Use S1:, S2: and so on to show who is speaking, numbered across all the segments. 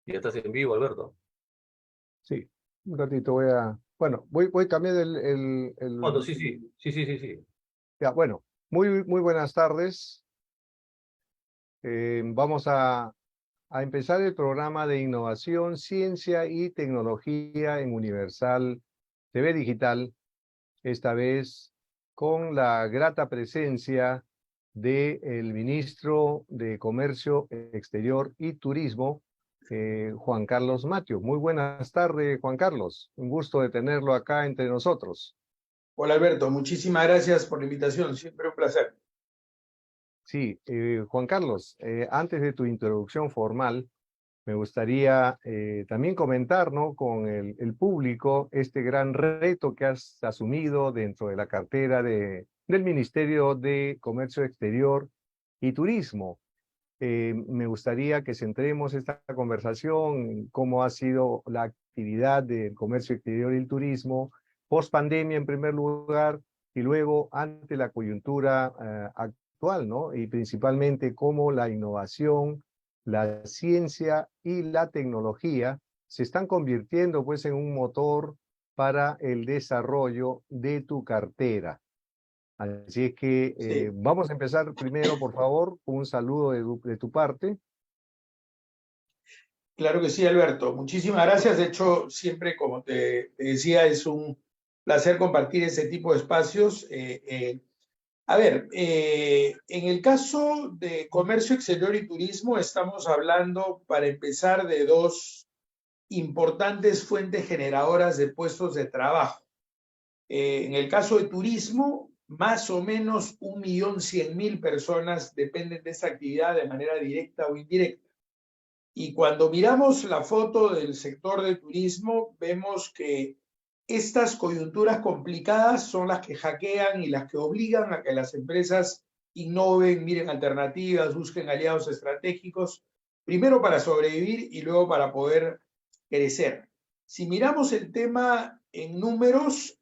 S1: Ya estás en vivo, Alberto.
S2: Sí, un ratito bueno, voy cambiando
S1: Fondo, sí, sí, sí, sí, sí, sí.
S2: ya, bueno, muy buenas tardes. Vamos a empezar el programa de innovación, ciencia y tecnología en Universal TV Digital, esta vez con la grata presencia del ministro de Comercio Exterior y Turismo, Juan Carlos Matio. Muy buenas tardes, Juan Carlos. Un gusto de tenerlo acá entre nosotros.
S3: Hola Alberto, muchísimas gracias por la invitación, siempre un placer.
S2: Sí, Juan Carlos, antes de tu introducción formal, me gustaría también comentar, ¿no?, con el público este gran reto que has asumido dentro de la cartera del Ministerio de Comercio Exterior y Turismo. Me gustaría que centremos esta conversación en cómo ha sido la actividad del comercio exterior y el turismo post pandemia en primer lugar y luego ante la coyuntura actual, ¿no? Y principalmente cómo la innovación, la ciencia y la tecnología se están convirtiendo pues en un motor para el desarrollo de tu cartera. Así es que
S3: Sí,
S2: vamos a empezar primero, por favor, con un saludo de tu parte.
S3: claro que sí, Alberto, muchísimas gracias. De hecho, siempre, como te decía, es un placer compartir ese tipo de espacios. En el caso de comercio exterior y turismo, estamos hablando, para empezar, de dos importantes fuentes generadoras de puestos de trabajo. En el caso de turismo, más o menos 1.100.000 personas dependen de esta actividad de manera directa o indirecta. Y cuando miramos la foto del sector de turismo, vemos que estas coyunturas complicadas son las que hackean y las que obligan a que las empresas innoven, miren alternativas, busquen aliados estratégicos, primero para sobrevivir y luego para poder crecer. Si miramos el tema en números,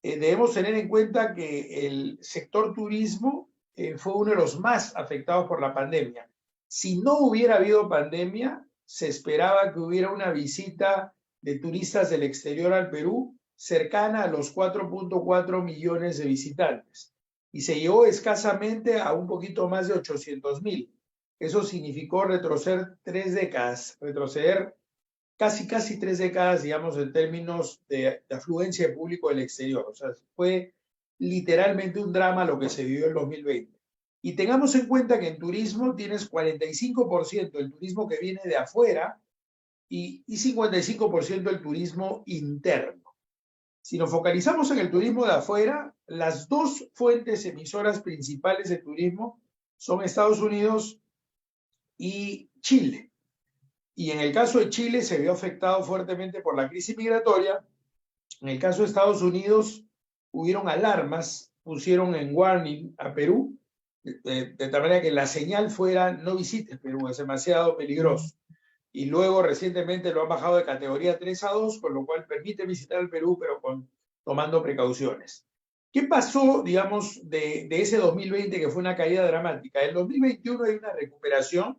S3: debemos tener en cuenta que el sector turismo fue uno de los más afectados por la pandemia. Si no hubiera habido pandemia, se esperaba que hubiera una visita de turistas del exterior al Perú cercana a los 4.4 millones de visitantes y se llegó escasamente a un poquito más de 800.000. Eso significó retroceder 3 décadas, retroceder casi 3 décadas, digamos, en términos de afluencia de público del exterior. O sea, fue literalmente un drama lo que se vivió en 2020. Y tengamos en cuenta que en turismo tienes 45% del turismo que viene de afuera y 55% del turismo interno. Si nos focalizamos en el turismo de afuera, las dos fuentes emisoras principales de turismo son Estados Unidos y Chile. Y en el caso de Chile se vio afectado fuertemente por la crisis migratoria. En el caso de Estados Unidos hubieron alarmas, pusieron en warning a Perú, de tal manera que la señal fuera no visites Perú, es demasiado peligroso. Y luego recientemente lo han bajado de categoría 3 a 2, con lo cual permite visitar el Perú, pero tomando precauciones. ¿Qué pasó, digamos, de ese 2020 que fue una caída dramática? En el 2021 hay una recuperación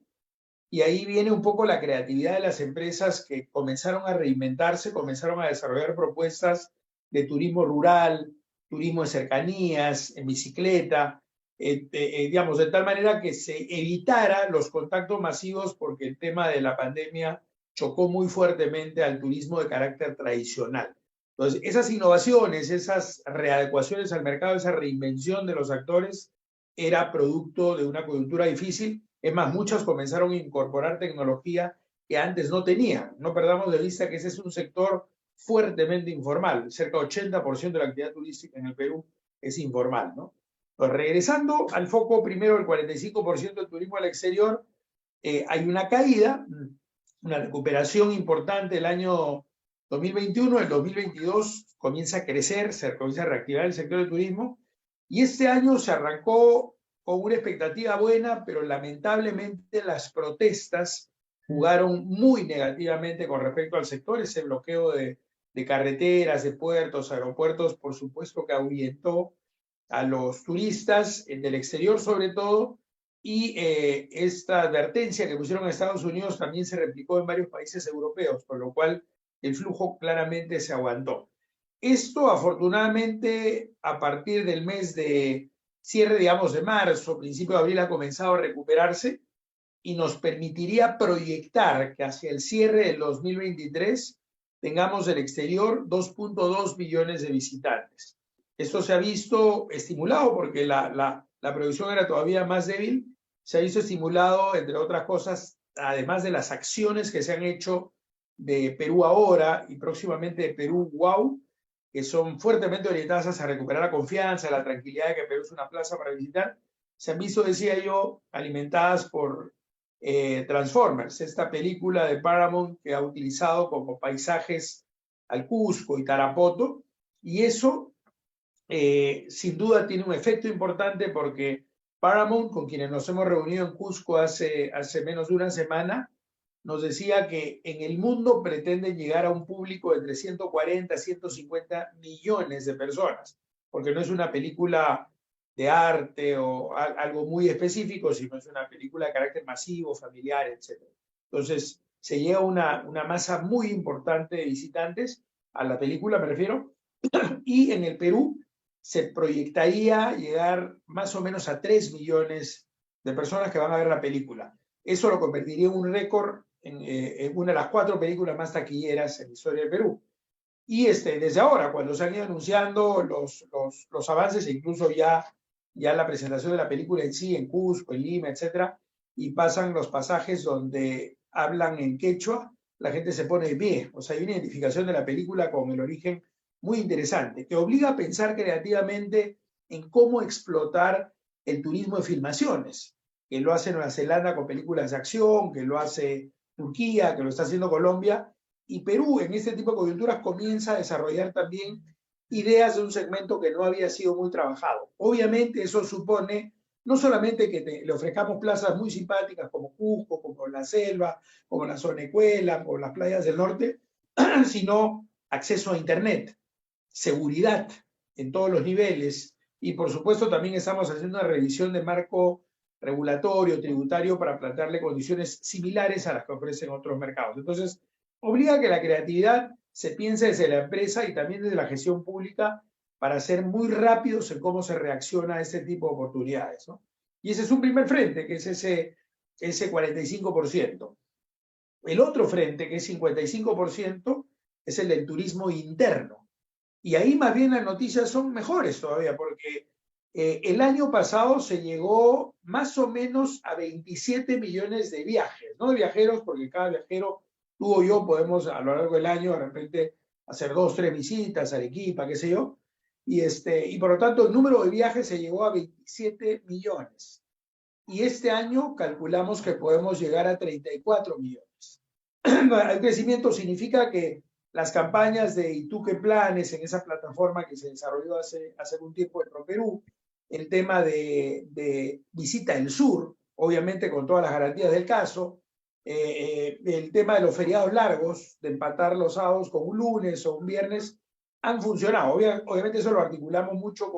S3: y ahí viene un poco la creatividad de las empresas que comenzaron a reinventarse, comenzaron a desarrollar propuestas de turismo rural, turismo de cercanías, en bicicleta, digamos, de tal manera que se evitara los contactos masivos porque el tema de la pandemia chocó muy fuertemente al turismo de carácter tradicional. Entonces, esas innovaciones, esas readecuaciones al mercado, esa reinvención de los actores era producto de una coyuntura difícil. Es más, muchos comenzaron a incorporar tecnología que antes no tenían. No perdamos de vista que ese es un sector fuertemente informal. Cerca del 80% de la actividad turística en el Perú es informal, ¿no? Pues regresando al foco, primero el 45% del turismo al exterior, hay una caída, una recuperación importante el año 2021, el 2022 comienza a crecer, se comienza a reactivar el sector del turismo y este año se arrancó con una expectativa buena, pero lamentablemente las protestas jugaron muy negativamente con respecto al sector, ese bloqueo de carreteras, de puertos, aeropuertos, por supuesto que ahuyentó a los turistas del exterior sobre todo, y esta advertencia que pusieron en Estados Unidos también se replicó en varios países europeos, por lo cual el flujo claramente se aguantó. Esto, afortunadamente, a partir del mes de cierre, digamos, de marzo, principio de abril, ha comenzado a recuperarse y nos permitiría proyectar que hacia el cierre del 2023 tengamos del exterior 2.2 millones de visitantes. Esto se ha visto estimulado porque la producción era todavía más débil, se ha visto estimulado, entre otras cosas, además de las acciones que se han hecho de Perú Ahora y próximamente de Perú Wow, que son fuertemente orientadas a recuperar la confianza, la tranquilidad de que Perú es una plaza para visitar, se han visto, decía yo, alimentadas por Transformers, esta película de Paramount que ha utilizado como paisajes al Cusco y Tarapoto, y eso sin duda tiene un efecto importante porque Paramount, con quienes nos hemos reunido en Cusco hace menos de una semana, nos decía que en el mundo pretenden llegar a un público de entre 140 a 150 millones de personas, porque no es una película de arte o algo muy específico, sino es una película de carácter masivo, familiar, etc. Entonces, se llega a una masa muy importante de visitantes a la película, me refiero, y en el Perú se proyectaría llegar más o menos a 3 millones de personas que van a ver la película. Eso lo convertiría en un récord en una de las 4 películas más taquilleras en la historia del Perú. Y desde ahora, cuando se han ido anunciando los avances, e incluso ya la presentación de la película en sí, en Cusco, en Lima, etcétera, y pasan los pasajes donde hablan en quechua, la gente se pone de pie. O sea, hay una identificación de la película con el origen muy interesante, que obliga a pensar creativamente en cómo explotar el turismo de filmaciones, que lo hace Nueva Zelanda con películas de acción, que lo hace Turquía, que lo está haciendo Colombia, y Perú en este tipo de coyunturas comienza a desarrollar también ideas de un segmento que no había sido muy trabajado. Obviamente eso supone no solamente que le ofrezcamos plazas muy simpáticas como Cusco, como la Selva, como la Sonecuela, como las playas del norte, sino acceso a Internet, seguridad en todos los niveles y por supuesto también estamos haciendo una revisión de marco regulatorio, tributario para plantearle condiciones similares a las que ofrecen otros mercados. Entonces, obliga a que la creatividad se piense desde la empresa y también desde la gestión pública para ser muy rápidos en cómo se reacciona a este tipo de oportunidades, ¿no? Y ese es un primer frente, que es ese 45%. El otro frente, que es 55%, es el del turismo interno. Y ahí más bien las noticias son mejores todavía, porque el año pasado se llegó más o menos a 27 millones de viajes, no de viajeros, porque cada viajero, tú o yo, podemos a lo largo del año de repente hacer 2, 3 visitas a Arequipa, qué sé yo, y por lo tanto el número de viajes se llegó a 27 millones. Y este año calculamos que podemos llegar a 34 millones. El crecimiento significa que las campañas de ¿y tú qué planes? En esa plataforma que se desarrolló hace un tiempo en ProPerú, el tema de visita el sur, obviamente con todas las garantías del caso, el tema de los feriados largos, de empatar los sábados con un lunes o un viernes, han funcionado. Obviamente eso lo articulamos mucho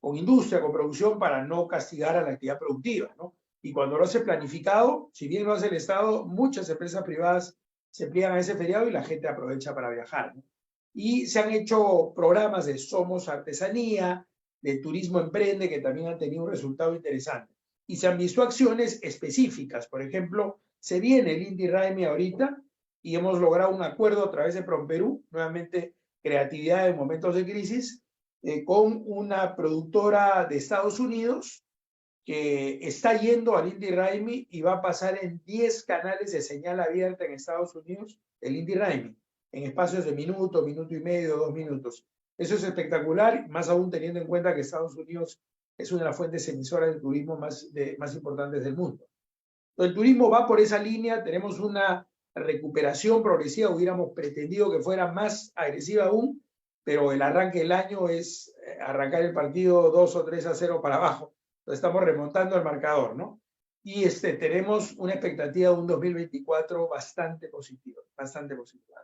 S3: con industria, con producción, para no castigar a la actividad productiva, ¿no? Y cuando lo hace planificado, si bien lo hace el Estado, muchas empresas privadas se pliegan a ese feriado y la gente aprovecha para viajar, ¿no? Y se han hecho programas de Somos Artesanía, de Turismo Emprende, que también han tenido un resultado interesante. Y se han visto acciones específicas. Por ejemplo, se viene el Inti Raymi ahorita y hemos logrado un acuerdo a través de PROMPERÚ, nuevamente creatividad en momentos de crisis, con una productora de Estados Unidos que está yendo al Inti Raymi y va a pasar en 10 canales de señal abierta en Estados Unidos el Inti Raymi, en espacios de minuto, minuto y medio, 2 minutos. Eso es espectacular, más aún teniendo en cuenta que Estados Unidos es una de las fuentes emisoras de turismo más importantes del mundo. Entonces, el turismo va por esa línea, tenemos una recuperación progresiva, hubiéramos pretendido que fuera más agresiva aún, pero el arranque del año es arrancar el partido 2 o 3-0 para abajo. Entonces, estamos remontando el marcador, ¿no? Y tenemos una expectativa de un 2024 bastante positiva, bastante positiva.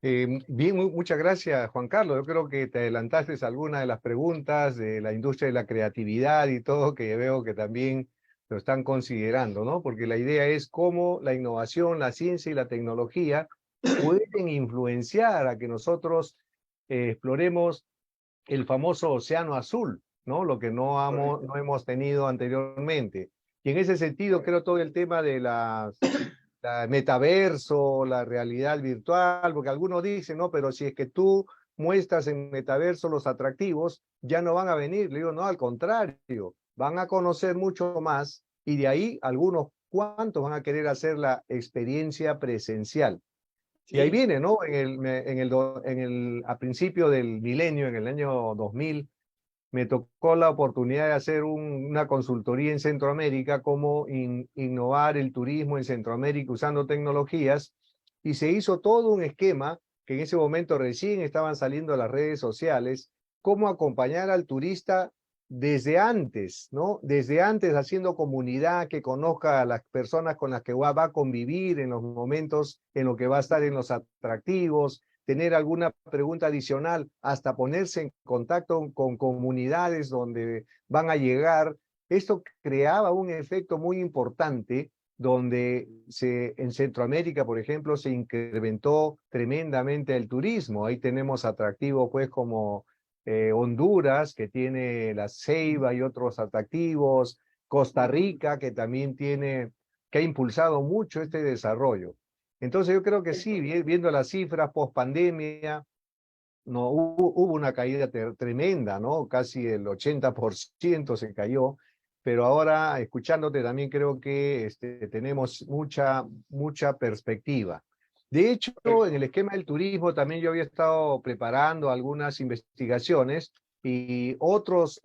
S2: Bien, muchas gracias, Juan Carlos. Yo creo que te adelantaste algunas de las preguntas de la industria de la creatividad y todo, que veo que también lo están considerando, ¿no? Porque la idea es cómo la innovación, la ciencia y la tecnología pueden influenciar a que nosotros exploremos el famoso océano azul, ¿no? Lo que no hemos tenido anteriormente. Y en ese sentido, creo todo el tema de la metaverso, la realidad virtual, porque algunos dicen, no, pero si es que tú muestras en metaverso los atractivos, ya no van a venir. Le digo, no, al contrario, van a conocer mucho más y de ahí algunos cuantos van a querer hacer la experiencia presencial. Y ahí
S3: Sí,
S2: viene, ¿no? A principio del milenio, en el año 2000, me tocó la oportunidad de hacer una consultoría en Centroamérica, cómo innovar el turismo en Centroamérica usando tecnologías, y se hizo todo un esquema que en ese momento recién estaban saliendo las redes sociales, cómo acompañar al turista desde antes, ¿no? Desde antes haciendo comunidad, que conozca a las personas con las que va a convivir en los momentos en los que va a estar en los atractivos, tener alguna pregunta adicional, hasta ponerse en contacto con comunidades donde van a llegar. Esto creaba un efecto muy importante donde en Centroamérica, por ejemplo, se incrementó tremendamente el turismo. Ahí tenemos atractivos pues como Honduras, que tiene la Ceiba y otros atractivos, Costa Rica, que también que ha impulsado mucho este desarrollo. Entonces yo creo que sí, viendo las cifras post pandemia, no, hubo una caída tremenda, ¿no? Casi el 80% se cayó, pero ahora escuchándote también creo que tenemos mucha perspectiva. De hecho, en el esquema del turismo también yo había estado preparando algunas investigaciones y otros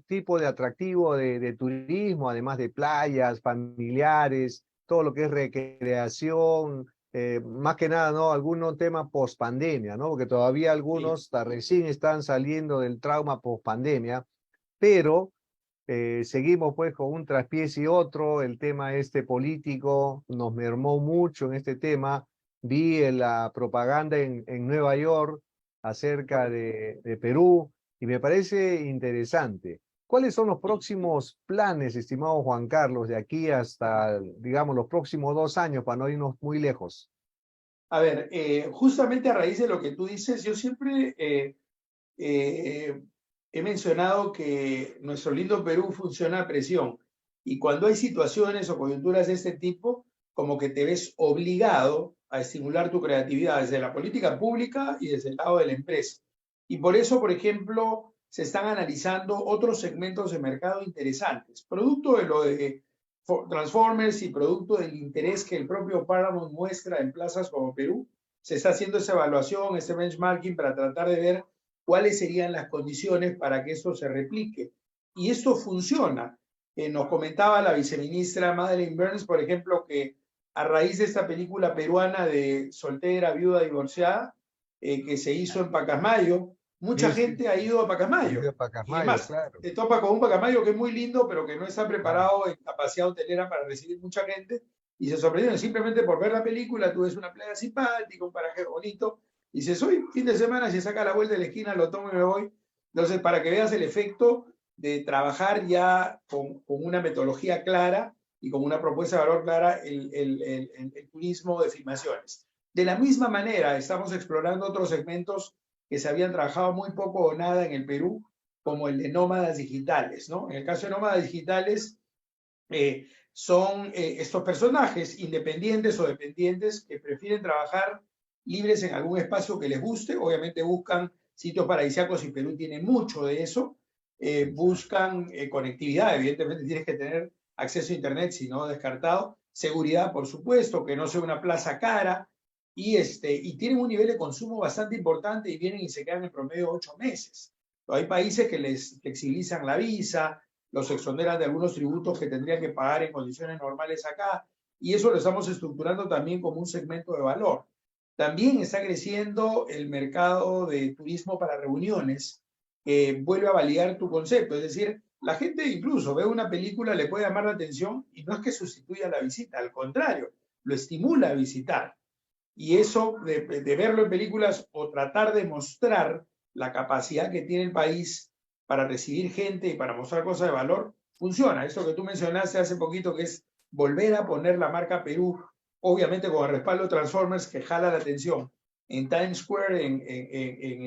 S2: tipos de atractivo de turismo, además de playas, familiares, todo lo que es recreación, más que nada, ¿no? Algunos temas post pandemia, ¿no? Porque todavía
S3: sí.
S2: algunos recién están saliendo del trauma post pandemia, pero seguimos pues con un traspiés y otro. El tema este político nos mermó mucho en este tema. Vi la propaganda en Nueva York acerca de Perú y me parece interesante. ¿Cuáles son los próximos planes, estimado Juan Carlos, de aquí hasta, digamos, los próximos 2 años, para no irnos muy lejos?
S3: A ver, justamente a raíz de lo que tú dices, yo siempre eh, he mencionado que nuestro lindo Perú funciona a presión y cuando hay situaciones o coyunturas de este tipo, como que te ves obligado a estimular tu creatividad desde la política pública y desde el lado de la empresa. Y por eso, por ejemplo, se están analizando otros segmentos de mercado interesantes, producto de lo de Transformers y producto del interés que el propio Paramount muestra en plazas como Perú. Se está haciendo esa evaluación, este benchmarking para tratar de ver cuáles serían las condiciones para que esto se replique. Y esto funciona. Nos comentaba la viceministra Madeleine Burns, por ejemplo, que a raíz de esta película peruana de soltera, viuda, divorciada, que se hizo en Pacasmayo, mucha
S2: Sí, sí,
S3: gente ha ido a
S2: he ido
S3: Pacasmayo.
S2: a
S3: Y es
S2: Pacasmayo,
S3: más,
S2: claro.
S3: te topa con un Pacasmayo que es muy lindo, pero que no está
S2: Claro.
S3: preparado en capacidad hotelera para recibir mucha gente. Y se sorprendieron simplemente por ver la película. Tú ves una playa simpática, un paraje bonito, y dices, hoy, fin de semana, si saca la vuelta de la esquina, lo tomo y me voy. Entonces, para que veas el efecto de trabajar ya con una metodología clara y con una propuesta de valor clara el turismo de filmaciones. De la misma manera, estamos explorando otros segmentos que se habían trabajado muy poco o nada en el Perú, como el de nómadas digitales, ¿no? En el caso de nómadas digitales, son estos personajes independientes o dependientes que prefieren trabajar libres en algún espacio que les guste, obviamente buscan sitios paradisíacos y Perú tiene mucho de eso, buscan conectividad, evidentemente tienes que tener acceso a internet, si no descartado, seguridad por supuesto, que no sea una plaza cara, y tienen un nivel de consumo bastante importante y vienen y se quedan en promedio 8 meses. Hay países que les flexibilizan la visa, los exoneran de algunos tributos que tendrían que pagar en condiciones normales acá, y eso lo estamos estructurando también como un segmento de valor. También está creciendo el mercado de turismo para reuniones, que vuelve a validar tu concepto, es decir, la gente incluso ve una película, le puede llamar la atención y no es que sustituya la visita, al contrario, lo estimula a visitar. Y eso de verlo en películas o tratar de mostrar la capacidad que tiene el país para recibir gente y para mostrar cosas de valor, funciona. Eso que tú mencionaste hace poquito, que es volver a poner la marca Perú, obviamente con el respaldo de Transformers, que jala la atención en Times Square, en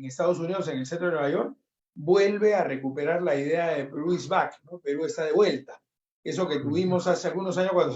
S3: Estados Unidos, en el centro de Nueva York, vuelve a recuperar la idea de Perú is back, ¿no? Perú está de vuelta. Eso que tuvimos hace algunos años cuando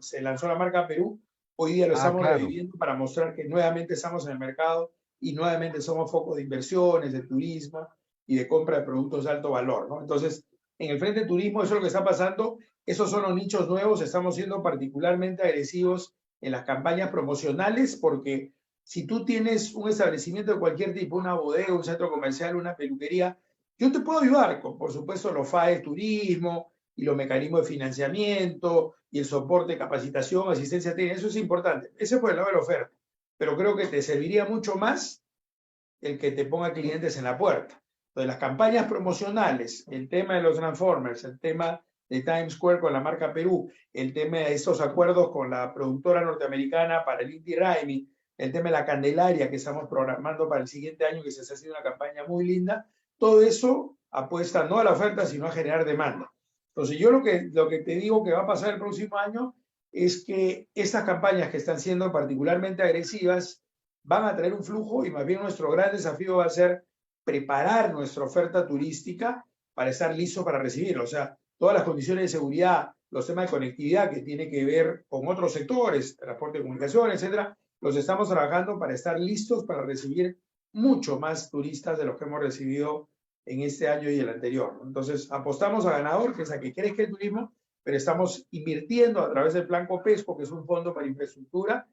S3: se lanzó la marca Perú, hoy día lo estamos
S2: claro.
S3: reviviendo para mostrar que nuevamente estamos en el mercado y nuevamente somos foco de inversiones, de turismo y de compra de productos de alto valor, ¿no? Entonces, en el frente de turismo, eso es lo que está pasando. Esos son los nichos nuevos. Estamos siendo particularmente agresivos en las campañas promocionales porque si tú tienes un establecimiento de cualquier tipo, una bodega, un centro comercial, una peluquería, yo te puedo ayudar con, por supuesto, los FAE turismo y los mecanismos de financiamiento y el soporte, capacitación, asistencia técnica. Eso es importante. Ese es por el lado de la oferta. Pero creo que te serviría mucho más el que te ponga clientes en la puerta. Entonces, las campañas promocionales, el tema de los Transformers, el tema de Times Square con la marca Perú, el tema de estos acuerdos con la productora norteamericana para el Inti Raymi, el tema de la Candelaria que estamos programando para el siguiente año, que se está haciendo una campaña muy linda, todo eso apuesta no a la oferta, sino a generar demanda. Entonces, yo lo que te digo que va a pasar el próximo año es que estas campañas que están siendo particularmente agresivas van a traer un flujo y más bien nuestro gran desafío va a ser preparar nuestra oferta turística para estar listo para recibirlo. O sea, todas las condiciones de seguridad, los temas de conectividad que tiene que ver con otros sectores, transporte de comunicación, etcétera, los estamos trabajando para estar listos para recibir mucho más turistas de los que hemos recibido en este año y el anterior. Entonces, apostamos a ganador, que es a que crezca el turismo, pero estamos invirtiendo a través del Plan Copesco, que es un fondo para infraestructura,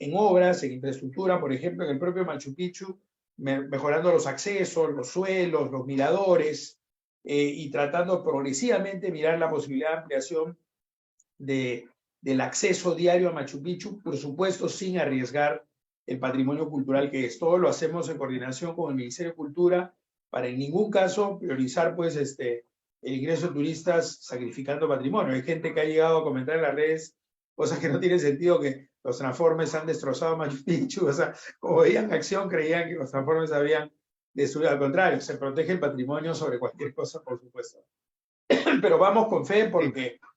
S3: en obras, en infraestructura, por ejemplo, en el propio Machu Picchu, mejorando los accesos, los suelos, los miradores, y tratando progresivamente mirar la posibilidad de ampliación del acceso diario a Machu Picchu, por supuesto, sin arriesgar el patrimonio cultural que es. Todo lo hacemos en coordinación con el Ministerio de Cultura para en ningún caso priorizar pues, el ingreso de turistas sacrificando patrimonio. Hay gente que ha llegado a comentar en las redes cosas que no tienen sentido, que los Transformers han destrozado Machu Picchu, o sea, como veían acción creían que los Transformers habían destruido. Al contrario, se protege el patrimonio sobre cualquier cosa, por supuesto. Pero vamos con fe,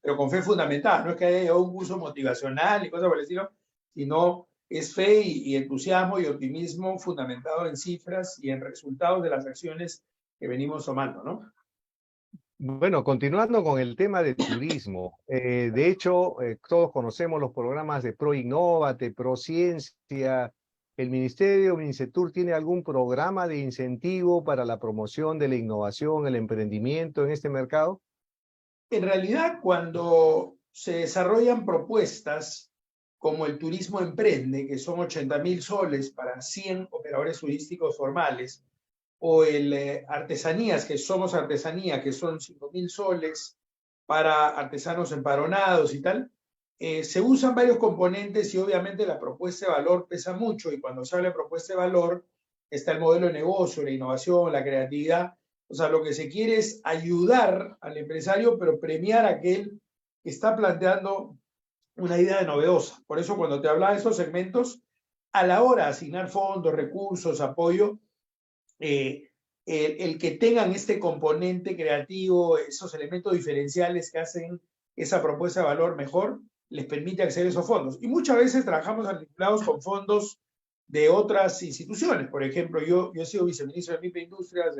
S3: pero con fe fundamental, no es que haya un uso motivacional y cosas por el estilo, sino es fe y entusiasmo y optimismo fundamentado en cifras y en resultados de las acciones que venimos tomando, ¿no?
S2: Bueno, continuando con el tema de turismo, de hecho, todos conocemos los programas de ProInnovate, ProCiencia. ¿El Ministerio, Mincetur, tiene algún programa de incentivo para la promoción de la innovación, el emprendimiento en este mercado?
S3: En realidad, cuando se desarrollan propuestas como el turismo emprende, que son 80.000 soles para 100 operadores turísticos formales, o el artesanías, que somos artesanía, que son 5.000 soles para artesanos empadronados y tal, se usan varios componentes y obviamente la propuesta de valor pesa mucho, y cuando se habla de propuesta de valor está el modelo de negocio, la innovación, la creatividad. O sea, lo que se quiere es ayudar al empresario, pero premiar a aquel que está planteando una idea novedosa. Por eso cuando te hablaba de esos segmentos, a la hora de asignar fondos, recursos, apoyo, el que tengan este componente creativo, esos elementos diferenciales que hacen esa propuesta de valor mejor, les permite acceder a esos fondos. Y muchas veces trabajamos articulados con fondos de otras instituciones. Por ejemplo, yo he sido viceministro de MIPE Industrias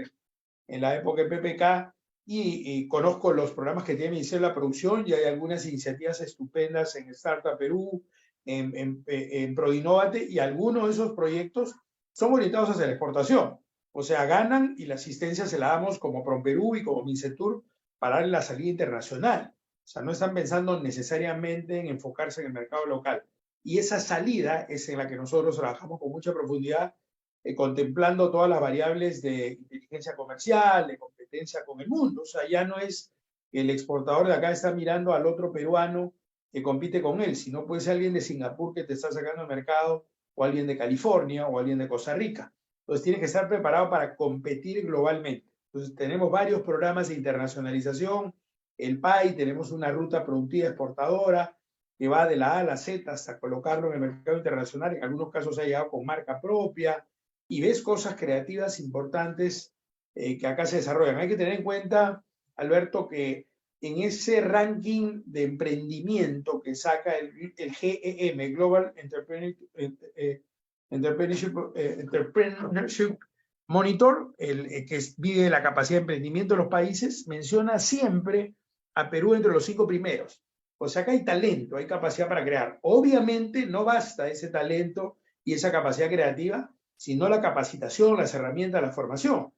S3: en la época de PPK y conozco los programas que tiene el Ministerio de la Producción, y hay algunas iniciativas estupendas en Startup Perú, en ProInnovate, y algunos de esos proyectos son orientados hacia la exportación. O sea, ganan y la asistencia se la damos como PROMPERÚ y como Mincetur para darle la salida internacional. O sea, no están pensando necesariamente en enfocarse en el mercado local. Y esa salida es en la que nosotros trabajamos con mucha profundidad, contemplando todas las variables de inteligencia comercial, de competencia con el mundo. O sea, ya no es que el exportador de acá está mirando al otro peruano que compite con él, sino puede ser alguien de Singapur que te está sacando al mercado, o alguien de California, o alguien de Costa Rica. Entonces, tienes que estar preparado para competir globalmente. Entonces, tenemos varios programas de internacionalización, el PAI, tenemos una ruta productiva exportadora, que va de la A a la Z hasta colocarlo en el mercado internacional. En algunos casos ha llegado con marca propia y ves cosas creativas importantes que acá se desarrollan. Hay que tener en cuenta, Alberto, que en ese ranking de emprendimiento que saca el GEM, Global Entrepreneurship Monitor, el que mide la capacidad de emprendimiento de los países, menciona siempre a Perú entre los 5 primeros. O sea, acá hay talento, hay capacidad para crear. Obviamente no basta ese talento y esa capacidad creativa, sino la capacitación, las herramientas, la formación,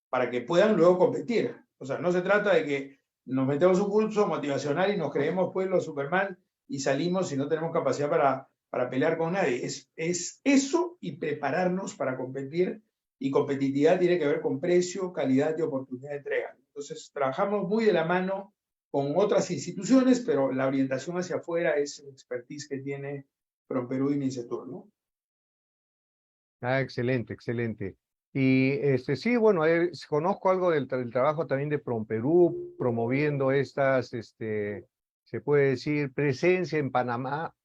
S3: para que puedan luego competir. O sea, no se trata de que nos metemos un curso motivacional y nos creemos pues los Superman y salimos y no tenemos capacidad para pelear con nadie. Es eso y prepararnos para competir, y competitividad tiene que ver con precio, calidad y oportunidad de entrega. Entonces, trabajamos muy de la mano con otras instituciones, pero la orientación hacia afuera es el expertise que tiene PROMPERÚ y MINCETUR, ¿no?
S2: Ah, excelente, excelente. Y sí, bueno, conozco algo del trabajo también de PROMPERÚ, promoviendo estas, se puede decir, presencia en Panamá.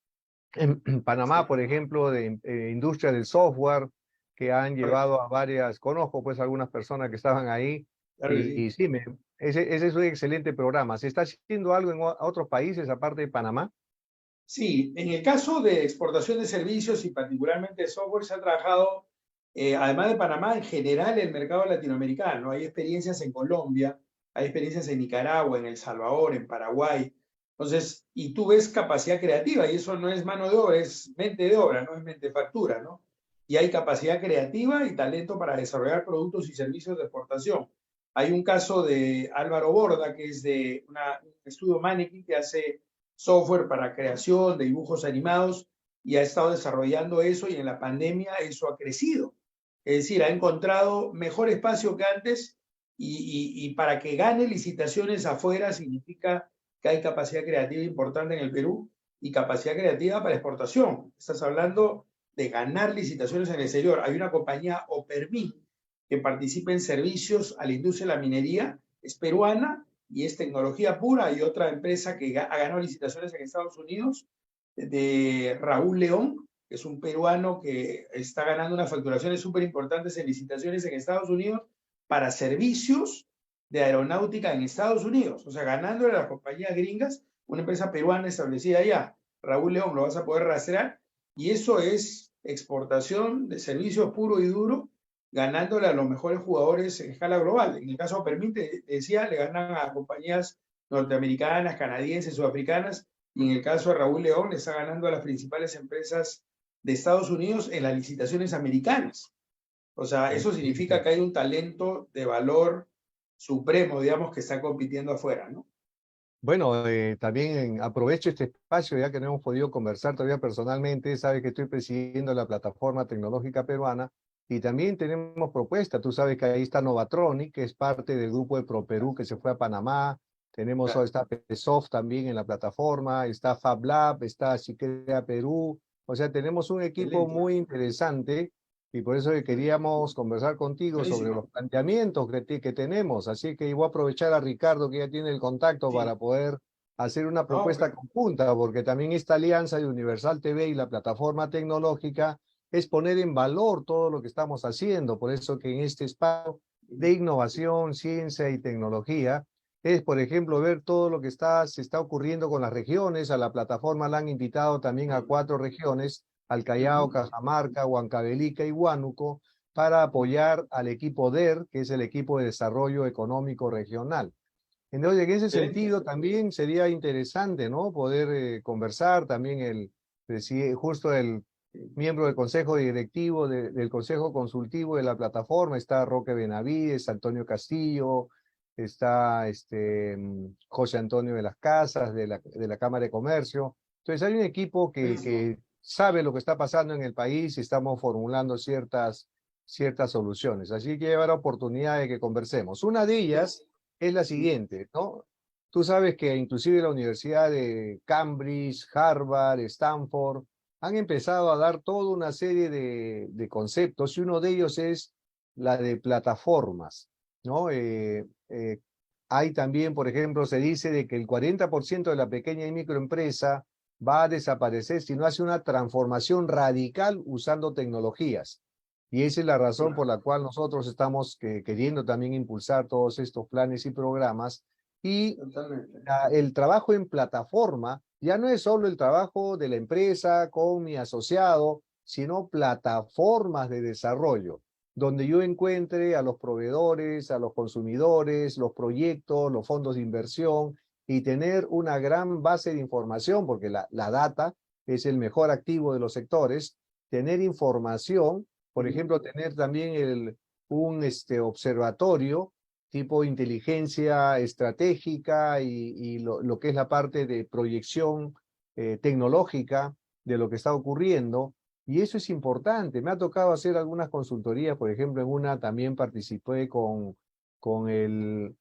S2: En Panamá,
S3: Sí,
S2: por ejemplo, de industria del software, que han
S3: correcto.
S2: llevado a varias, conozco pues algunas personas que estaban ahí,
S3: Claro que sí.
S2: y sí, ese es un excelente programa. ¿Se está haciendo algo en otros países aparte de Panamá?
S3: Sí, en el caso de exportación de servicios y particularmente de software, se ha trabajado, además de Panamá, en general el mercado latinoamericano. Hay experiencias en Colombia, hay experiencias en Nicaragua, en El Salvador, en Paraguay. Entonces, y tú ves capacidad creativa, y eso no es mano de obra, es mente de obra, no es mente factura, ¿no? Y hay capacidad creativa y talento para desarrollar productos y servicios de exportación. Hay un caso de Álvaro Borda, que es de un estudio Mannequin, que hace software para creación de dibujos animados y ha estado desarrollando eso, y en la pandemia eso ha crecido. Es decir, ha encontrado mejor espacio que antes, y para que gane licitaciones afuera significa que hay capacidad creativa importante en el Perú y capacidad creativa para exportación. Estás hablando de ganar licitaciones en el exterior. Hay una compañía, Opermin, que participa en servicios a la industria de la minería, es peruana y es tecnología pura. Hay otra empresa que ha ganado licitaciones en Estados Unidos, de Raúl León, que es un peruano que está ganando unas facturaciones súper importantes en licitaciones en Estados Unidos para servicios de aeronáutica en Estados Unidos. O sea, ganándole a las compañías gringas, una empresa peruana establecida allá. Raúl León, lo vas a poder rastrear, y eso es exportación de servicios puro y duro, ganándole a los mejores jugadores en escala global. En el caso Permite, decía, le ganan a compañías norteamericanas, canadienses, sudafricanas, y en el caso de Raúl León le está ganando a las principales empresas de Estados Unidos en las licitaciones americanas. O sea, eso significa
S2: Excelente.
S3: que hay un talento de valor supremo, digamos, que está compitiendo afuera, ¿no?
S2: Bueno, también aprovecho este espacio, ya que no hemos podido conversar todavía personalmente. Sabes que estoy presidiendo la plataforma tecnológica peruana y también tenemos propuesta. Tú sabes que ahí está Novatronic, que es parte del grupo de ProPerú que se fue a Panamá. Tenemos,
S3: Claro.
S2: está PSoft también en la plataforma, está FabLab, está Sicrea Perú. O sea, tenemos un equipo
S3: Excelente.
S2: muy interesante, y por eso que queríamos conversar contigo sobre los
S3: Buenísimo.
S2: planteamientos que tenemos. Así que voy a aprovechar a Ricardo, que ya tiene el contacto, para
S3: Sí.
S2: poder hacer una
S3: No,
S2: propuesta conjunta, porque también esta alianza de Universal TV y la plataforma tecnológica es poner en valor todo lo que estamos haciendo. Por eso que en este espacio de innovación, ciencia y tecnología es, por ejemplo, ver todo lo que se está ocurriendo con las regiones. A la plataforma la han invitado también a 4 regiones: al Callao, Cajamarca, Huancavelica y Huánuco, para apoyar al equipo DER, que es el equipo de desarrollo económico regional. Entonces, en ese
S3: excelente.
S2: sentido, también sería interesante, ¿no? Poder conversar también justo el miembro del consejo directivo, del consejo consultivo de la plataforma. Está Roque Benavides, Antonio Castillo, está José Antonio de las Casas, de la Cámara de Comercio. Entonces, hay un equipo
S3: Buenísimo.
S2: que sabe lo que está pasando en el país, y estamos formulando ciertas soluciones. Así que habrá oportunidad de que conversemos. Una de ellas es la siguiente, ¿no? Tú sabes que inclusive la Universidad de Cambridge, Harvard, Stanford han empezado a dar toda una serie de conceptos, y uno de ellos es la de plataformas, ¿no? Hay también, por ejemplo, se dice de que el 40% de la pequeña y microempresa va a desaparecer si no hace una transformación radical usando tecnologías. Y esa es la razón por la cual nosotros estamos queriendo también impulsar todos estos planes y programas. Y el trabajo en plataforma ya no es solo el trabajo de la empresa con mi asociado, sino plataformas de desarrollo, donde yo encuentre a los proveedores, a los consumidores, los proyectos, los fondos de inversión y tener una gran base de información, porque la data es el mejor activo de los sectores, tener información, por ejemplo, tener también un observatorio tipo inteligencia estratégica y lo que es la parte de proyección tecnológica de lo que está ocurriendo. Y eso es importante. Me ha tocado hacer algunas consultorías, por ejemplo, en una también participé con el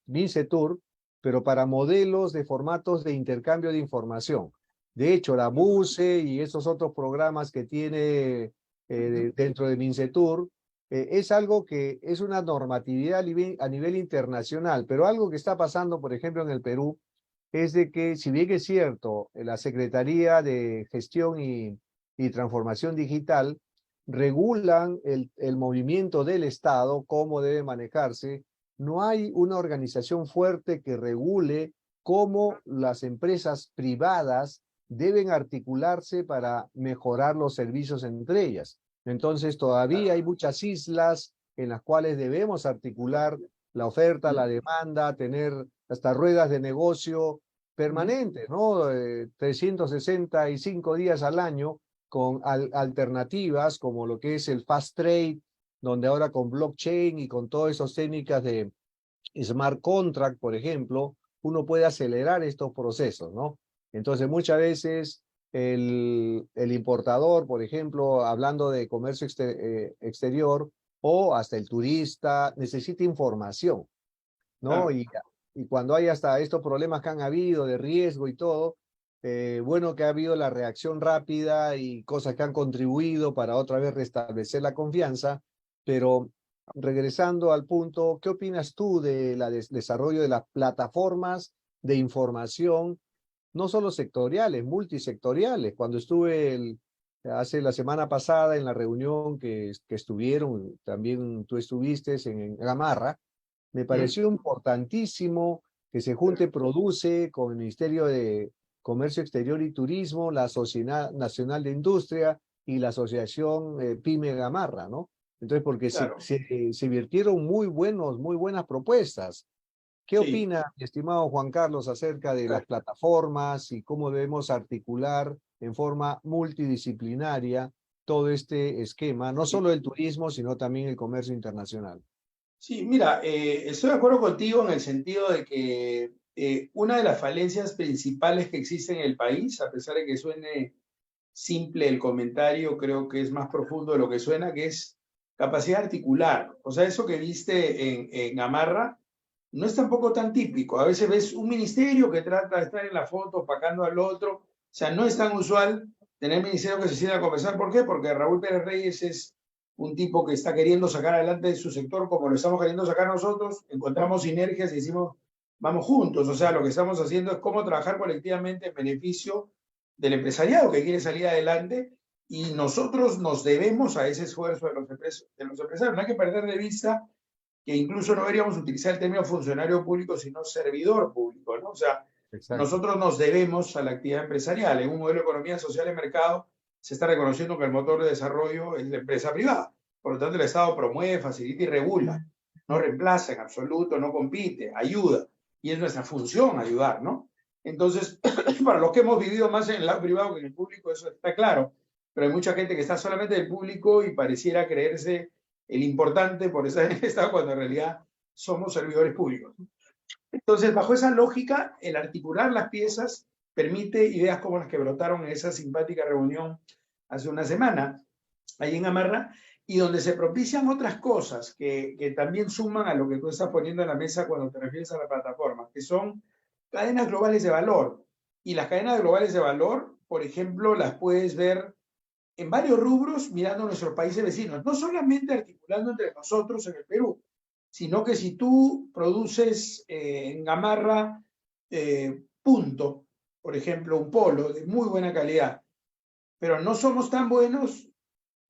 S2: MINCETUR, pero para modelos de formatos de intercambio de información. De hecho, la BUCE y esos otros programas que tiene dentro de MINCETUR, es algo que es una normatividad a nivel internacional, pero algo que está pasando, por ejemplo, en el Perú, es de que, si bien es cierto, la Secretaría de Gestión y Transformación Digital regulan el movimiento del Estado, cómo debe manejarse, no hay una organización fuerte que regule cómo las empresas privadas deben articularse para mejorar los servicios entre ellas. Entonces, todavía hay muchas islas en las cuales debemos articular la oferta, la demanda, tener hasta ruedas de negocio permanentes, ¿no? 365 días al año con alternativas como lo que es el fast trade, donde ahora con blockchain y con todas esas técnicas de smart contract, por ejemplo, uno puede acelerar estos procesos, ¿no? Entonces, muchas veces el importador, por ejemplo, hablando de comercio exterior, o hasta el turista, necesita información, ¿no?
S3: Claro.
S2: Y cuando hay hasta estos problemas que han habido de riesgo y todo, bueno que ha habido la reacción rápida y cosas que han contribuido para otra vez restablecer la confianza, pero regresando al punto, ¿qué opinas tú del desarrollo de las plataformas de información, no solo sectoriales, multisectoriales? Cuando estuve hace la semana pasada en la reunión que estuvieron, también tú estuviste en Gamarra, me pareció importantísimo que se junte Produce con el Ministerio de Comercio Exterior y Turismo, la Sociedad Nacional de Industria y la Asociación Pyme Gamarra, ¿no? Entonces, porque
S3: Claro.
S2: se virtieron muy buenas propuestas. ¿Qué
S3: Sí.
S2: opina, mi estimado Juan Carlos, acerca de las plataformas y cómo debemos articular en forma multidisciplinaria todo este esquema, no solo el turismo, sino también el comercio internacional?
S3: Sí, mira, estoy de acuerdo contigo en el sentido de que una de las falencias principales que existen en el país, a pesar de que suene simple el comentario, creo que es más profundo de lo que suena, que es capacidad articular. O sea, eso que viste en Gamarra no es tampoco tan típico. A veces ves un ministerio que trata de estar en la foto opacando al otro. O sea, no es tan usual tener ministerio que se sienta a conversar. ¿Por qué? Porque Raúl Pérez Reyes es un tipo que está queriendo sacar adelante su sector como lo estamos queriendo sacar nosotros. Encontramos sinergias y decimos, vamos juntos. O sea, lo que estamos haciendo es cómo trabajar colectivamente en beneficio del empresariado que quiere salir adelante, y nosotros nos debemos a ese esfuerzo de los empresarios. No hay que perder de vista que incluso no deberíamos utilizar el término funcionario público, sino servidor público, ¿no? O sea,
S2: Exacto.
S3: nosotros nos debemos a la actividad empresarial. En un modelo de economía social de mercado se está reconociendo que el motor de desarrollo es la empresa privada. Por lo tanto, el Estado promueve, facilita y regula. No reemplaza en absoluto, no compite, ayuda. Y es nuestra función ayudar, ¿no? Entonces, para los que hemos vivido más en el lado privado que en el público, eso está claro. Pero hay mucha gente que está solamente del público y pareciera creerse el importante por esa estado, cuando en realidad somos servidores públicos. Entonces, bajo esa lógica, el articular las piezas permite ideas como las que brotaron en esa simpática reunión hace una semana, ahí en Gamarra, y donde se propician otras cosas que también suman a lo que tú estás poniendo en la mesa cuando te refieres a la plataforma, que son cadenas globales de valor. Y las cadenas globales de valor, por ejemplo, las puedes ver en varios rubros mirando a nuestros países vecinos, no solamente articulando entre nosotros en el Perú, sino que si tú produces en Gamarra punto por ejemplo, un polo de muy buena calidad, pero no somos tan buenos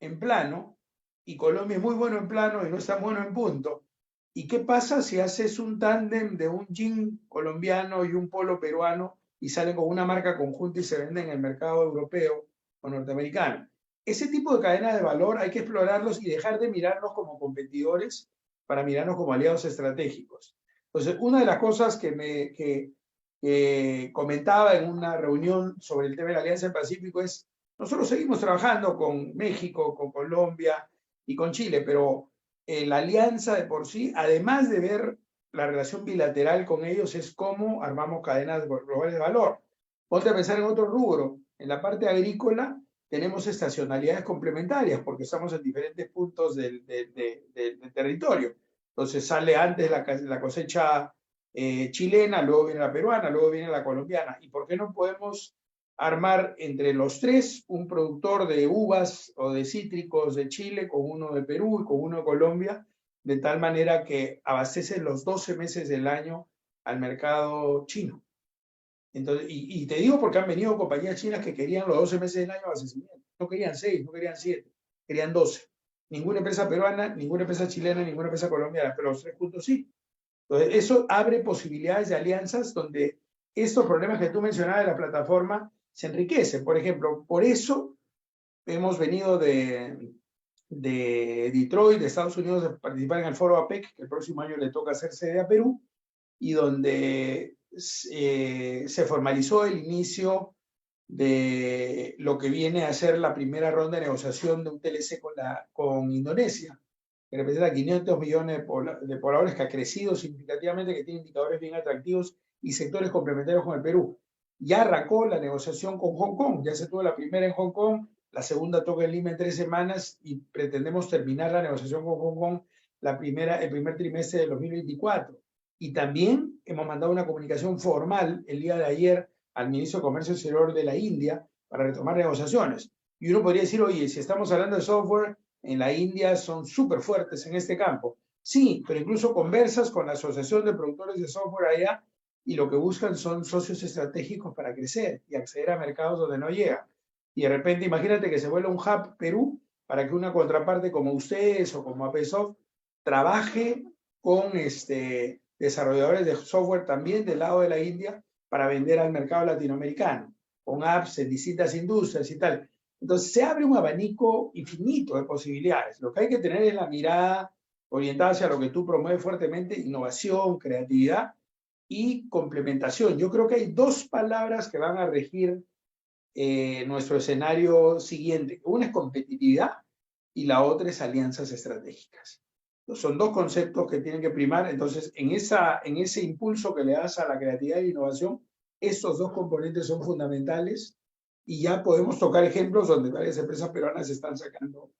S3: en plano, y Colombia es muy bueno en plano y no es tan bueno en punto. ¿Y qué pasa si haces un tándem de un jean colombiano y un polo peruano y salen con una marca conjunta y se venden en el mercado europeo o norteamericano? Ese tipo de cadenas de valor hay que explorarlos y dejar de mirarnos como competidores para mirarnos como aliados estratégicos. Entonces, una de las cosas que comentaba en una reunión sobre el tema de la Alianza del Pacífico es, nosotros seguimos trabajando con México, con Colombia y con Chile, pero la alianza de por sí, además de ver la relación bilateral con ellos, es cómo armamos cadenas globales de valor. Ponte a pensar en otro rubro. En la parte agrícola tenemos estacionalidades complementarias porque estamos en diferentes puntos del territorio. Entonces sale antes la cosecha chilena, luego viene la peruana, luego viene la colombiana. ¿Y por qué no podemos armar entre los tres un productor de uvas o de cítricos de Chile con uno de Perú y con uno de Colombia, de tal manera que abastecen los 12 meses del año al mercado chino? Entonces, y te digo porque han venido compañías chinas que querían los 12 meses del año de abastecimiento. No querían 6, no querían 7, querían 12. Ninguna empresa peruana, ninguna empresa chilena, ninguna empresa colombiana, pero los tres juntos sí. Entonces, eso abre posibilidades de alianzas donde estos problemas que tú mencionabas de la plataforma se enriquecen. Por ejemplo, por eso hemos venido de Detroit, de Estados Unidos, a participar en el foro APEC, que el próximo año le toca hacer sede a Perú, y donde se formalizó el inicio de lo que viene a ser la primera ronda de negociación de un TLC con Indonesia, que representa 500 millones de pobladores, que ha crecido significativamente, que tiene indicadores bien atractivos y sectores complementarios con el Perú. Ya arrancó la negociación con Hong Kong, ya se tuvo la primera en Hong Kong, la segunda toca en Lima en 3 semanas y pretendemos terminar la negociación con Hong Kong el primer trimestre del 2024. Y también hemos mandado una comunicación formal el día de ayer al ministro de Comercio Exterior de la India para retomar negociaciones. Y uno podría decir, oye, si estamos hablando de software, en la India son súper fuertes en este campo. Sí, pero incluso conversas con la Asociación de Productores de Software allá y lo que buscan son socios estratégicos para crecer y acceder a mercados donde no llegan. Y de repente, imagínate que se vuelva un hub Perú para que una contraparte como ustedes o como Apesoft trabaje con desarrolladores de software también del lado de la India para vender al mercado latinoamericano, con apps en distintas industrias y tal. Entonces se abre un abanico infinito de posibilidades. Lo que hay que tener es la mirada orientada hacia lo que tú promueves fuertemente: innovación, creatividad y complementación. Yo creo que hay dos palabras que van a regir nuestro escenario siguiente. Una es competitividad y la otra es alianzas estratégicas. Son dos conceptos que tienen que primar. Entonces, en ese impulso que le das a la creatividad e innovación, estos dos componentes son fundamentales y ya podemos tocar ejemplos donde varias empresas peruanas están sacando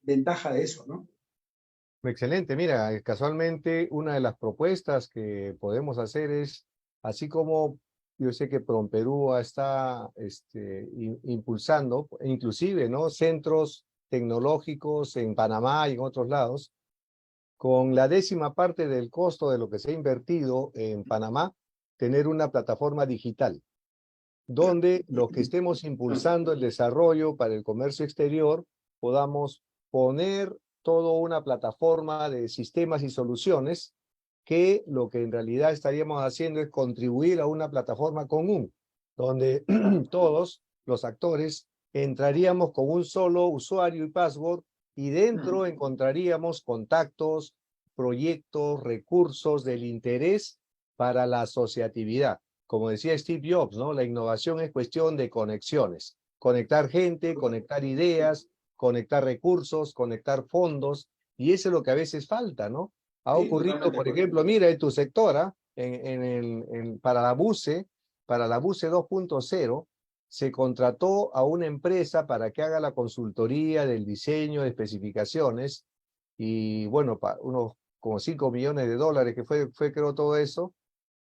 S3: ventaja de eso, ¿no?
S2: Excelente, mira, casualmente una de las propuestas que podemos hacer es, así como yo sé que PROMPERÚ está impulsando, inclusive, ¿no?, centros tecnológicos en Panamá y en otros lados, con la 10ª parte del costo de lo que se ha invertido en Panamá, tener una plataforma digital, donde los que estemos impulsando el desarrollo para el comercio exterior podamos poner toda una plataforma de sistemas y soluciones que lo que en realidad estaríamos haciendo es contribuir a una plataforma común, donde todos los actores entraríamos con un solo usuario y password y dentro encontraríamos contactos, proyectos, recursos del interés para la asociatividad. Como decía Steve Jobs, ¿no?, la innovación es cuestión de conexiones, conectar gente, conectar ideas, conectar recursos, conectar fondos, y eso es lo que a veces falta, ¿no? Ha
S3: Sí,
S2: ocurrido, por
S3: totalmente.
S2: ejemplo, mira, en tu sector, para la BUCE 2.0, se contrató a una empresa para que haga la consultoría del diseño de especificaciones, y bueno, unos como $5 millones que fue creo todo eso,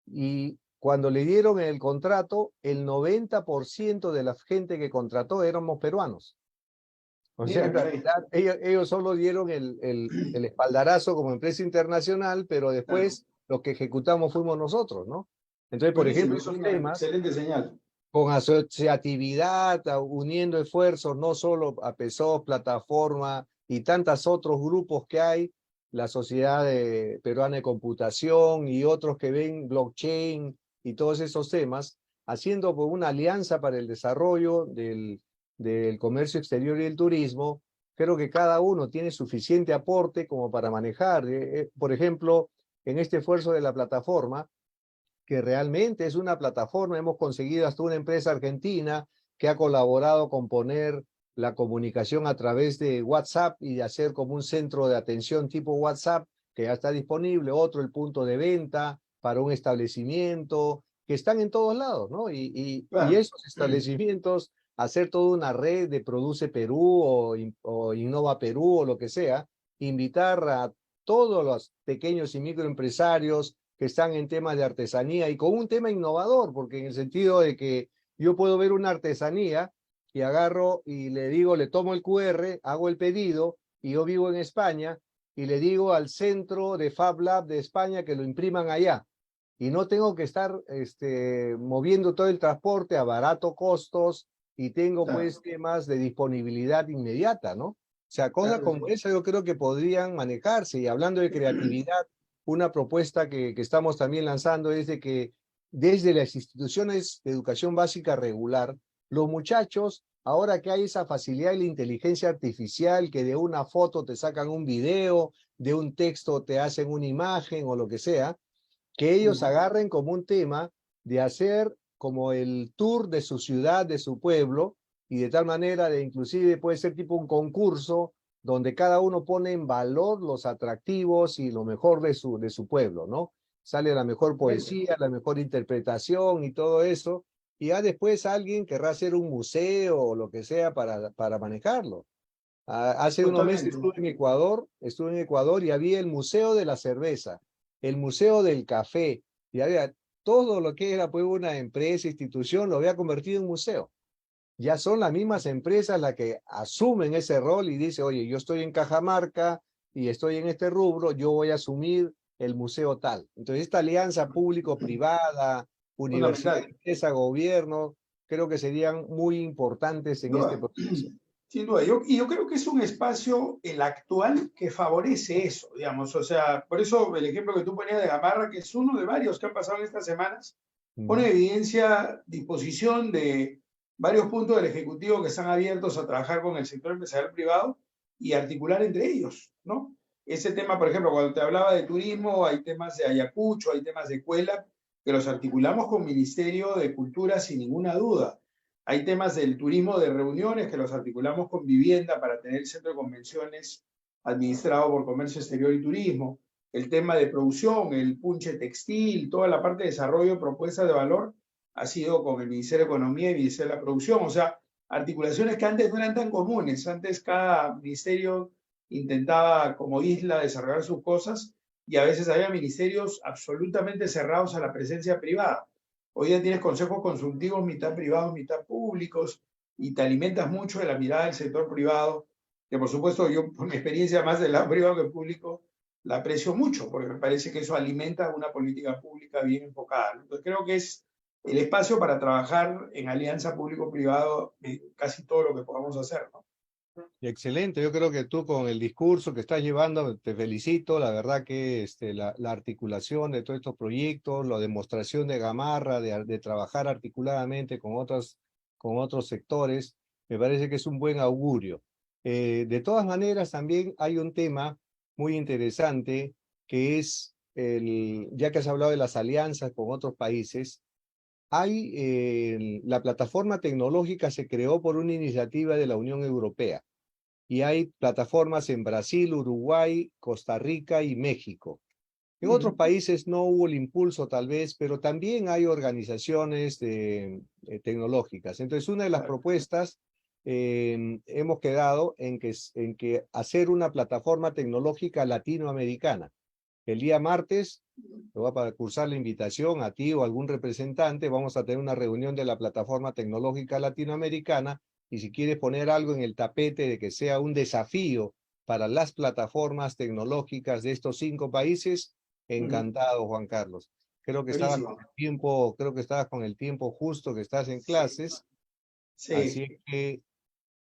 S2: y cuando le dieron el contrato, el 90% de la gente que contrató éramos peruanos. O sea,
S3: Mira,
S2: en
S3: caray.
S2: realidad, ellos solo dieron el espaldarazo como empresa internacional, pero
S3: Claro.
S2: después los que ejecutamos fuimos nosotros, ¿no? Entonces, por
S3: Buenísimo,
S2: ejemplo,
S3: es
S2: esos
S3: una
S2: temas
S3: excelente señal.
S2: con asociatividad, uniendo esfuerzos, no solo a PSOE, plataforma y tantos otros grupos que hay, la Sociedad Peruana de Computación y otros que ven blockchain y todos esos temas, haciendo pues, una alianza para el desarrollo del comercio exterior y el turismo. Creo que cada uno tiene suficiente aporte como para manejar. Por ejemplo, en este esfuerzo de la plataforma, que realmente es una plataforma. Hemos conseguido hasta una empresa argentina que ha colaborado con poner la comunicación a través de WhatsApp y de hacer como un centro de atención tipo WhatsApp que ya está disponible, otro el punto de venta para un establecimiento, que están en todos lados, ¿no? Y
S3: Claro.
S2: esos establecimientos, hacer toda una red de Produce Perú o Innova Perú o lo que sea, invitar a todos los pequeños y microempresarios que están en temas de artesanía y con un tema innovador, porque en el sentido de que yo puedo ver una artesanía y agarro y le digo, le tomo el QR, hago el pedido y yo vivo en España y le digo al centro de Fab Lab de España que lo impriman allá. Y no tengo que estar moviendo todo el transporte a barato costos y tengo
S3: Claro,
S2: pues temas de disponibilidad inmediata, ¿no? O sea, cosas
S3: claro,
S2: como esa yo creo que podrían manejarse. Y hablando de creatividad, una propuesta que estamos también lanzando es de que desde las instituciones de educación básica regular, los muchachos, ahora que hay esa facilidad de la inteligencia artificial, que de una foto te sacan un video, de un texto te hacen una imagen o lo que sea, que ellos agarren como un tema de hacer como el tour de su ciudad, de su pueblo, y de tal manera de inclusive puede ser tipo un concurso donde cada uno pone en valor los atractivos y lo mejor de su pueblo, ¿no? Sale la mejor poesía, la mejor interpretación y todo eso, y ya después alguien querrá hacer un museo o lo que sea para manejarlo. Hace unos meses
S3: totalmente.
S2: estuve en Ecuador y había el Museo de la Cerveza, el Museo del Café, y había todo lo que era pues una empresa, institución, lo había convertido en museo. Ya son las mismas empresas las que asumen ese rol y dicen, oye, yo estoy en Cajamarca y estoy en este rubro, yo voy a asumir el museo tal. Entonces, esta alianza público-privada, universidad,
S3: Fundamental.
S2: empresa, gobierno, creo que serían muy importantes
S3: Sin
S2: en este
S3: duda.
S2: proceso.
S3: Sin duda. Yo creo que es un espacio, el actual, que favorece eso, digamos. O sea, por eso el ejemplo que tú ponías de Gamarra, que es uno de varios que han pasado en estas semanas, pone en evidencia disposición de varios puntos del Ejecutivo que están abiertos a trabajar con el sector empresarial privado y articular entre ellos, ¿no? Ese tema, por ejemplo, cuando te hablaba de turismo, hay temas de Ayacucho, hay temas de Cuela, que los articulamos con Ministerio de Cultura sin ninguna duda. Hay temas del turismo de reuniones que los articulamos con Vivienda para tener el centro de convenciones administrado por Comercio Exterior y Turismo. El tema de producción, el punche textil, toda la parte de desarrollo, propuesta de valor, ha sido con el Ministerio de Economía y Ministerio de la Producción. O sea, articulaciones que antes no eran tan comunes. Antes cada ministerio intentaba como isla desarrollar sus cosas y a veces había ministerios absolutamente cerrados a la presencia privada. Hoy ya tienes consejos consultivos, mitad privados, mitad públicos, y te alimentas mucho de la mirada del sector privado, que por supuesto yo, por mi experiencia más del lado privado que público, la aprecio mucho, porque me parece que eso alimenta una política pública bien enfocada. Entonces creo que es el espacio para trabajar en alianza público-privado en casi todo lo que podamos hacer, ¿no?
S2: Excelente, yo creo que tú con el discurso que estás llevando, te felicito, la verdad que la articulación de todos estos proyectos, la demostración de Gamarra, de trabajar articuladamente con otros sectores, me parece que es un buen augurio. De todas maneras, también hay un tema muy interesante que es, ya que has hablado de las alianzas con otros países, la plataforma tecnológica se creó por una iniciativa de la Unión Europea y hay plataformas en Brasil, Uruguay, Costa Rica y México. En otros países no hubo el impulso tal vez, pero también hay organizaciones tecnológicas. Entonces, una de las propuestas hemos quedado en que hacer una plataforma tecnológica latinoamericana. El día martes, te voy a cursar la invitación a ti o a algún representante, vamos a tener una reunión de la plataforma tecnológica latinoamericana y si quieres poner algo en el tapete de que sea un desafío para las plataformas tecnológicas de estos 5 países, encantado, Juan Carlos. Creo que
S3: Buenísimo.
S2: creo que estabas con el tiempo justo que estás en clases,
S3: Sí,
S2: así que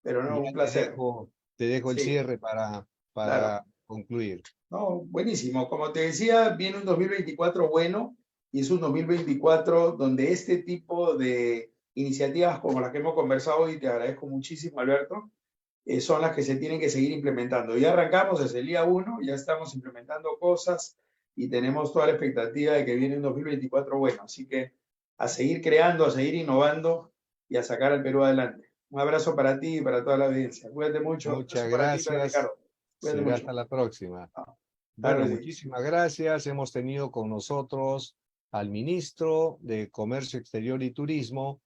S3: pero no,
S2: ya
S3: un placer.
S2: te dejo el
S3: Sí,
S2: cierre
S3: claro.
S2: para concluir.
S3: No, buenísimo. Como te decía, viene un 2024 bueno y es un 2024 donde este tipo de iniciativas como las que hemos conversado hoy, te agradezco muchísimo, Alberto, son las que se tienen que seguir implementando. Ya arrancamos desde el día 1, ya estamos implementando cosas y tenemos toda la expectativa de que viene un 2024 bueno. Así que a seguir creando, a seguir innovando y a sacar al Perú adelante. Un abrazo para ti y para toda la audiencia. Cuídate mucho. Un
S2: Muchas
S3: abrazo para ti, para
S2: gracias.
S3: Ricardo. Cuídate
S2: Será
S3: mucho.
S2: hasta la próxima.
S3: Claro
S2: Bueno,
S3: que sí.
S2: muchísimas gracias. Hemos tenido con nosotros al ministro de Comercio Exterior y Turismo,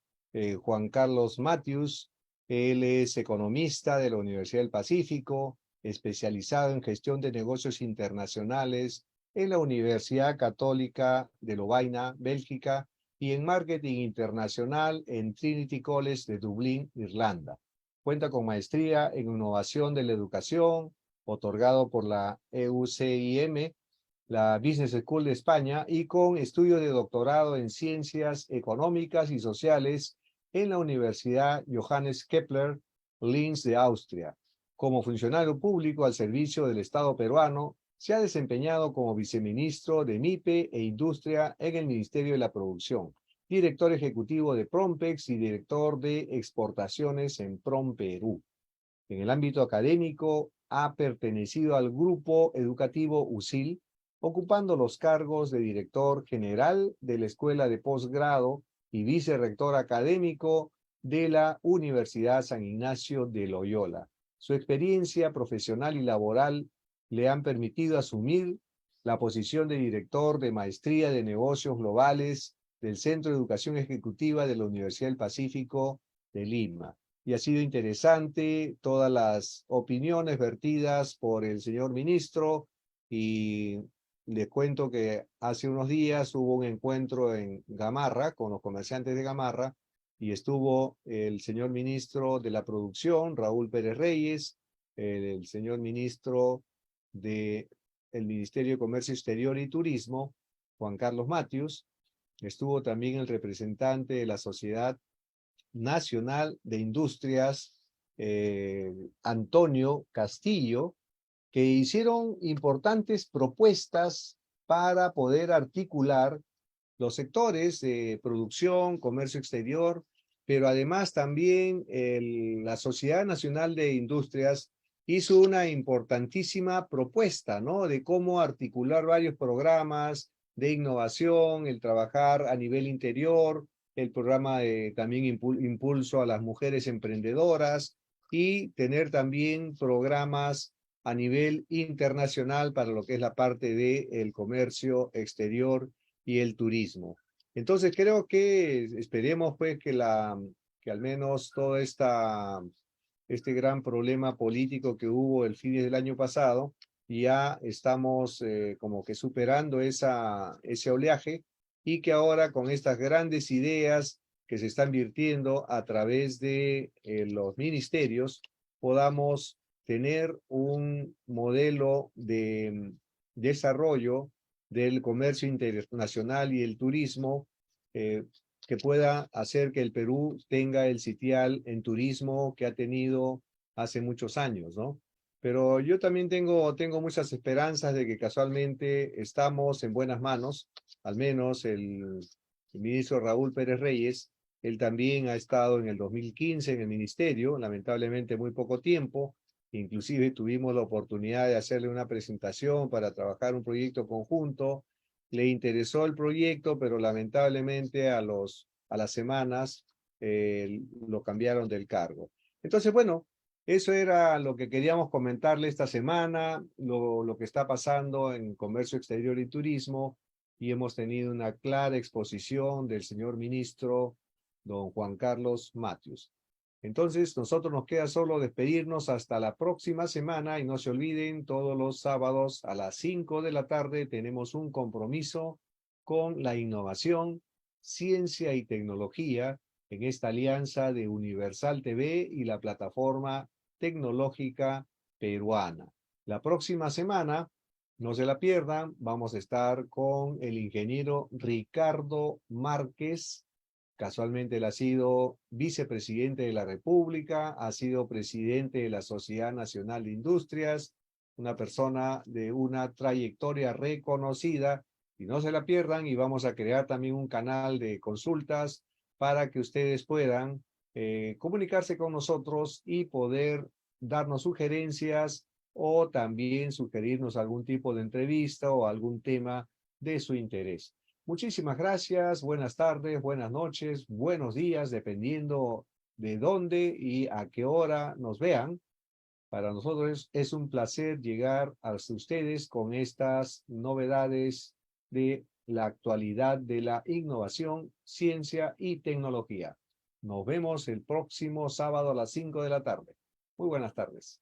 S2: Juan Carlos Matius. Él es economista de la Universidad del Pacífico, especializado en gestión de negocios internacionales en la Universidad Católica de Lovaina, Bélgica, y en marketing internacional en Trinity College de Dublín, Irlanda. Cuenta con maestría en innovación de la educación, otorgado por la EUCIM, la Business School de España, y con estudio de doctorado en ciencias económicas y sociales en la Universidad Johannes Kepler, Linz de Austria. Como funcionario público al servicio del Estado peruano, se ha desempeñado como viceministro de MIPE e Industria en el Ministerio de la Producción, director ejecutivo de Prompex y director de exportaciones en PromPerú. En el ámbito académico, ha pertenecido al grupo educativo USIL, ocupando los cargos de director general de la Escuela de Posgrado y vicerrector académico de la Universidad San Ignacio de Loyola. Su experiencia profesional y laboral le han permitido asumir la posición de director de Maestría de Negocios Globales del Centro de Educación Ejecutiva de la Universidad del Pacífico de Lima. Y ha sido interesante todas las opiniones vertidas por el señor ministro, y le cuento que hace unos días hubo un encuentro en Gamarra con los comerciantes de Gamarra y estuvo el señor ministro de la Producción, Raúl Pérez Reyes, el señor ministro del Ministerio de Comercio Exterior y Turismo, Juan Carlos Matius, estuvo también el representante de la Sociedad Nacional de Industrias, Antonio Castillo, que hicieron importantes propuestas para poder articular los sectores de producción, comercio exterior, pero además también la Sociedad Nacional de Industrias hizo una importantísima propuesta, ¿no? De cómo articular varios programas de innovación, el trabajar a nivel interior, el programa de también impulso a las mujeres emprendedoras y tener también programas a nivel internacional para lo que es la parte del comercio exterior y el turismo. Entonces creo que esperemos pues que al menos todo este gran problema político que hubo el fin del año pasado, ya estamos como que superando ese oleaje, y que ahora con estas grandes ideas que se están virtiendo a través de los ministerios podamos tener un modelo de desarrollo del comercio internacional y el turismo, que pueda hacer que el Perú tenga el sitial en turismo que ha tenido hace muchos años, ¿no? Pero yo también tengo muchas esperanzas de que casualmente estamos en buenas manos, al menos el ministro Raúl Pérez Reyes. Él también ha estado en el 2015 en el ministerio, lamentablemente muy poco tiempo. Inclusive tuvimos la oportunidad de hacerle una presentación para trabajar un proyecto conjunto. Le interesó el proyecto, pero lamentablemente a las semanas lo cambiaron del cargo. Entonces, bueno, eso era lo que queríamos comentarle esta semana, lo que está pasando en comercio exterior y turismo, y hemos tenido una clara exposición del señor ministro, don Juan Carlos Matius. Entonces, nosotros nos queda solo despedirnos hasta la próxima semana, y no se olviden, todos los sábados a las 5 de la tarde tenemos un compromiso con la innovación, ciencia y tecnología en esta alianza de Universal TV y la plataforma tecnológica peruana. La próxima semana No se la pierdan, vamos a estar con el ingeniero Ricardo Márquez. Casualmente él ha sido vicepresidente de la República, ha sido presidente de la Sociedad Nacional de Industrias, una persona de una trayectoria reconocida, y no se la pierdan, y vamos a crear también un canal de consultas para que ustedes puedan comunicarse con nosotros y poder darnos sugerencias o también sugerirnos algún tipo de entrevista o algún tema de su interés. Muchísimas gracias, buenas tardes, buenas noches, buenos días, dependiendo de dónde y a qué hora nos vean. Para nosotros es un placer llegar hasta ustedes con estas novedades de la actualidad de la innovación, ciencia y tecnología. Nos vemos el próximo sábado a las 5 de la tarde. Muy buenas tardes.